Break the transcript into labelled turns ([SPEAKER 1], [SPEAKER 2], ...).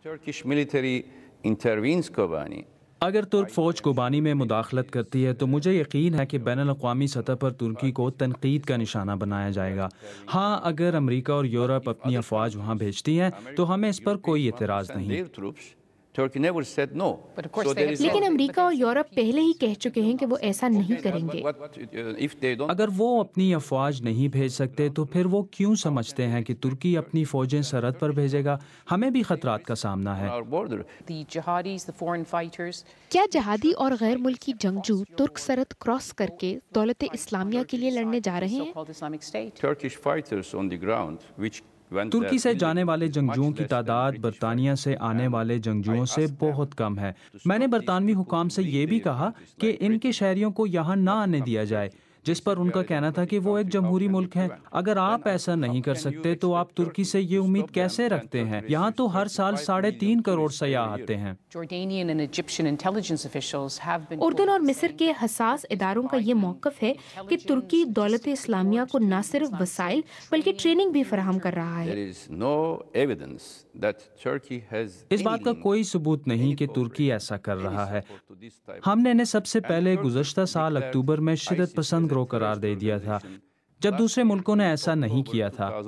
[SPEAKER 1] Turkish military intervenes Kobani.
[SPEAKER 2] اگر ترک فوج کوبانی میں مداخلت کرتی ہے تو مجھے یقین ہے کہ بین الاقوامی سطح پر ترکی کو تنقید کا نشانہ بنایا جائے گا۔ ہاں، اگر امریکہ اور یورپ اپنی افواج وہاں بھیجتی ہیں تو ہمیں اس پر کوئی اعتراض نہیں۔
[SPEAKER 3] لیکن امریکہ اور یورپ پہلے ہی کہہ چکے ہیں کہ وہ ایسا نہیں کریں گے۔
[SPEAKER 2] اگر وہ اپنی افواج نہیں بھیج سکتے تو پھر وہ کیوں سمجھتے ہیں کہ ترکی اپنی فوجیں سرحد پر بھیجے گا؟ ہمیں بھی خطرات کا سامنا ہے۔
[SPEAKER 3] کیا جہادی اور غیر ملکی جنگجو ترک سرحد کراس کر کے دولت اسلامیہ کے لیے لڑنے جا رہے ہیں؟
[SPEAKER 2] ترکی سے جانے والے جنگجوؤں کی تعداد برطانیہ سے آنے والے جنگجوؤں سے بہت کم ہے۔ میں نے برطانوی حکام سے یہ بھی کہا کہ ان کے شہریوں کو یہاں نہ آنے دیا جائے، جس پر ان کا کہنا تھا کہ وہ ایک جمہوری ملک ہے۔ اگر آپ ایسا نہیں کر سکتے تو آپ ترکی سے یہ امید کیسے رکھتے ہیں؟ یہاں تو ہر سال 3.5 کروڑ سیاح آتے ہیں۔
[SPEAKER 3] اردن اور مصر کے حساس اداروں کا یہ موقف ہے کہ ترکی دولت اسلامیہ کو نہ صرف وسائل بلکہ ٹریننگ بھی فراہم کر رہا ہے۔
[SPEAKER 2] اس بات کا کوئی ثبوت نہیں کہ ترکی ایسا کر رہا ہے۔ ہم نے انہیں سب سے پہلے گزشتہ سال اکتوبر میں شدت پسند گروہ قرار دے دیا تھا، جب دوسرے ملکوں نے ایسا نہیں کیا تھا۔